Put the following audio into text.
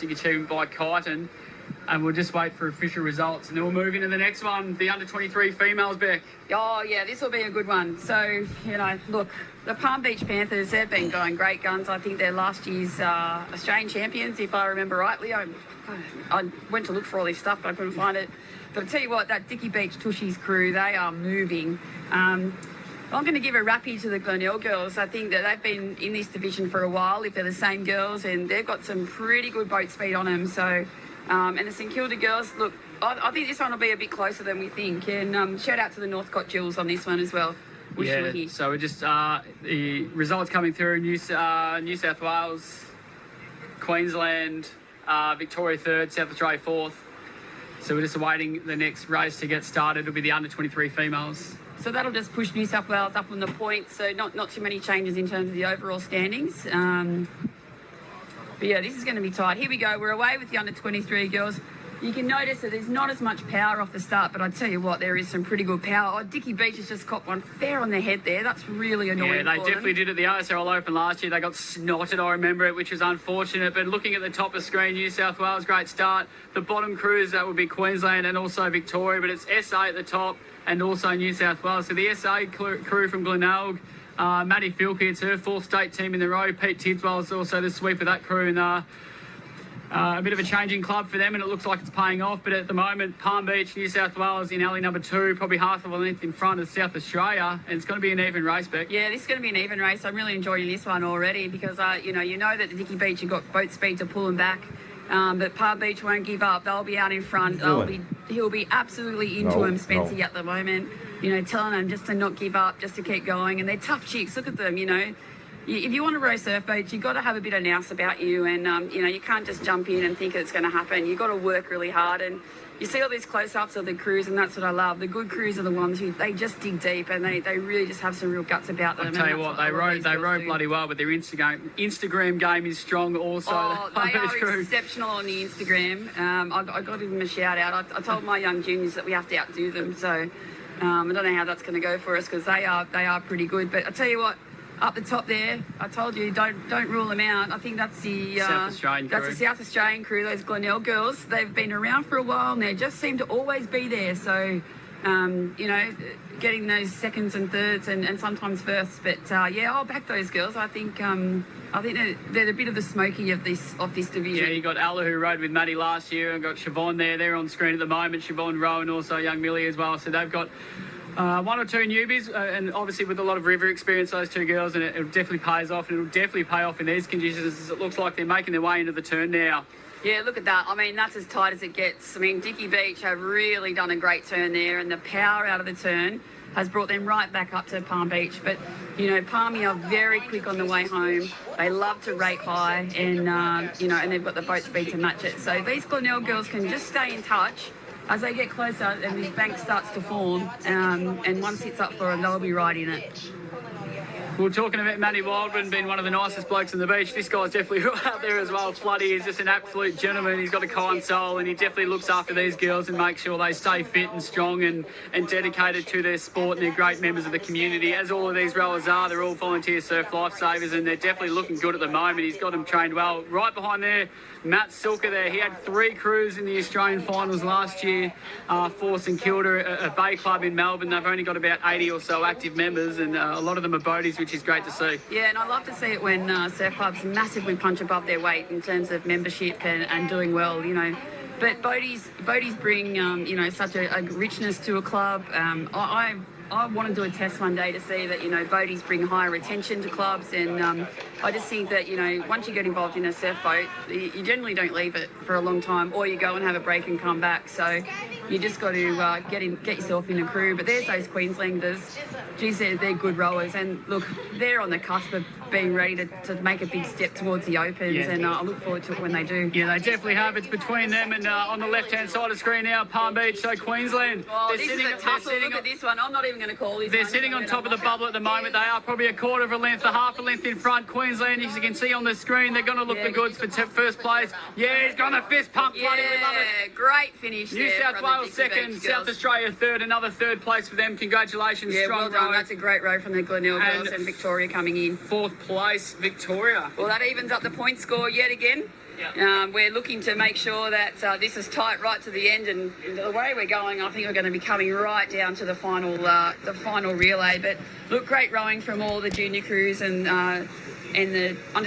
achievement by Kyneton, and we'll just wait for official results, and then we'll move into the next one, the under-23 females, Beck. Oh, yeah, this will be a good one. So, look, the Palm Beach Panthers, they've been going great guns. I think they're last year's Australian champions, if I remember rightly. I went to look for all this stuff, but I couldn't find it. But I'll tell you what, that Dicky Beach Tushies crew, they are moving. I'm going to give a rappy to the Glenelg girls. I think that they've been in this division for a while, if they're the same girls, and they've got some pretty good boat speed on them. So, and the St Kilda girls, look, I think this one will be a bit closer than we think. And shout out to the Northcote Jewels on this one as well. So we're just, the results coming through, New South Wales, Queensland, Victoria 3rd, South Australia 4th. So we're just awaiting the next race to get started. It'll be the under-23 females. So that'll just push New South Wales up on the point. So not too many changes in terms of the overall standings. But yeah, this is going to be tight. Here we go. We're away with the under-23 girls. You can notice that there's not as much power off the start, but I tell you what, there is some pretty good power. Oh, Dicky Beach has just copped one fair on the head there. That's really annoying. Yeah, they definitely did at the ASRL Open last year. They got snotted, I remember it, which was unfortunate. But looking at the top of the screen, New South Wales, great start. The bottom crews, that would be Queensland and also Victoria, but it's SA at the top and also New South Wales. So the SA crew from Glenelg, Maddie Filkey, it's her 4th state team in the row. Pete Tidswell is also the sweep of that crew, and a bit of a changing club for them, and it looks like it's paying off. But at the moment, Palm Beach, New South Wales in alley number 2, probably half of a length in front of South Australia, and it's going to be an even race, Beck. Yeah, this is going to be an even race. I'm really enjoying this one already because, you know that the Dicky Beach have got boat speed to pull them back. But Palm Beach won't give up. They'll be out in front. He'll be absolutely into him, Spency, at the moment. Telling them just to not give up, just to keep going. And they're tough chicks. Look at them, If you want to row surf boats, you've got to have a bit of nous about you, and you can't just jump in and think it's going to happen. You've got to work really hard, and you see all these close-ups of the crews, and that's what I love. The good crews are the ones who they just dig deep, and they really just have some real guts about them. I'll tell you what, they row bloody well, but their Instagram game is strong also. Oh, they are exceptional on the Instagram. I got to give them a shout out. I told my young juniors that we have to outdo them, so I don't know how that's going to go for us because they are pretty good. But I tell you what. Up the top there, I told you, don't rule them out. I think that's the South Australian crew. That's the South Australian crew, those Glenelg girls. They've been around for a while and they just seem to always be there. So, getting those seconds and thirds and sometimes firsts. But yeah, I'll back those girls. I think they're a bit of the smoky of this division. Yeah, you got Ella who rode with Maddie last year, and got Siobhan there. They're on screen at the moment. Siobhan Rowe and also young Millie as well. So they've got. 1 or 2 newbies, and obviously with a lot of river experience, those 2 girls, and it definitely pays off, and it'll definitely pay off in these conditions as it looks like they're making their way into the turn now. Yeah, look at that. I mean, that's as tight as it gets. I mean, Dicky Beach have really done a great turn there, and the power out of the turn has brought them right back up to Palm Beach. But, Palmy are very quick on the way home. They love to rate high, and, and they've got the boat speed to match it. So these Glenelg girls can just stay in touch. As they get closer and this bank starts to form, and one sits up for them, they'll be right in it. We're talking about Matty Wildman being one of the nicest blokes on the beach. This guy's definitely out there as well. Floody is just an absolute gentleman. He's got a kind soul, and he definitely looks after these girls and makes sure they stay fit and strong and dedicated to their sport, and they're great members of the community, as all of these rowers are. They're all volunteer surf lifesavers, and they're definitely looking good at the moment. He's got them trained well. Right behind there, Matt Silker there. He had 3 crews in the Australian finals last year for St Kilda, a bay club in Melbourne. They've only got about 80 or so active members, and a lot of them are boaties, which is great to see. Yeah, and I love to see it when surf clubs massively punch above their weight in terms of membership and doing well, But boaties bring, such a richness to a club. I want to do a test one day to see that, boaties bring higher retention to clubs, and I just think that, once you get involved in a surf boat, you generally don't leave it for a long time, or you go and have a break and come back. So you just got to get yourself in a crew. But there's those Queenslanders. Geez, they're good rowers, and look, they're on the cusp of being ready to make a big step towards the Opens, and I look forward to it when they do. Yeah, they definitely have. It's between them and on the left-hand side of the screen now, Palm Beach, so Queensland. Oh, this is a tussle. Look at this one. I'm not even going to call this. They're sitting on top of the bubble at the moment. They are probably a quarter of a length, a half a length in front. Queensland, as you can see on the screen, they're going to look the goods for first place. Yeah, he's got a fist pump. Yeah, we love it. Great finish. New South Wales second, South Australia third, another 3rd place for them. Congratulations, yeah, strong well done. row. That's a great row from the Glenelg girls, and Victoria coming in. 4th place, Victoria. Well, that evens up the point score yet again. We're looking to make sure that this is tight right to the end, and the way we're going, I think we're going to be coming right down to the final relay. But look, great rowing from all the junior crews and the under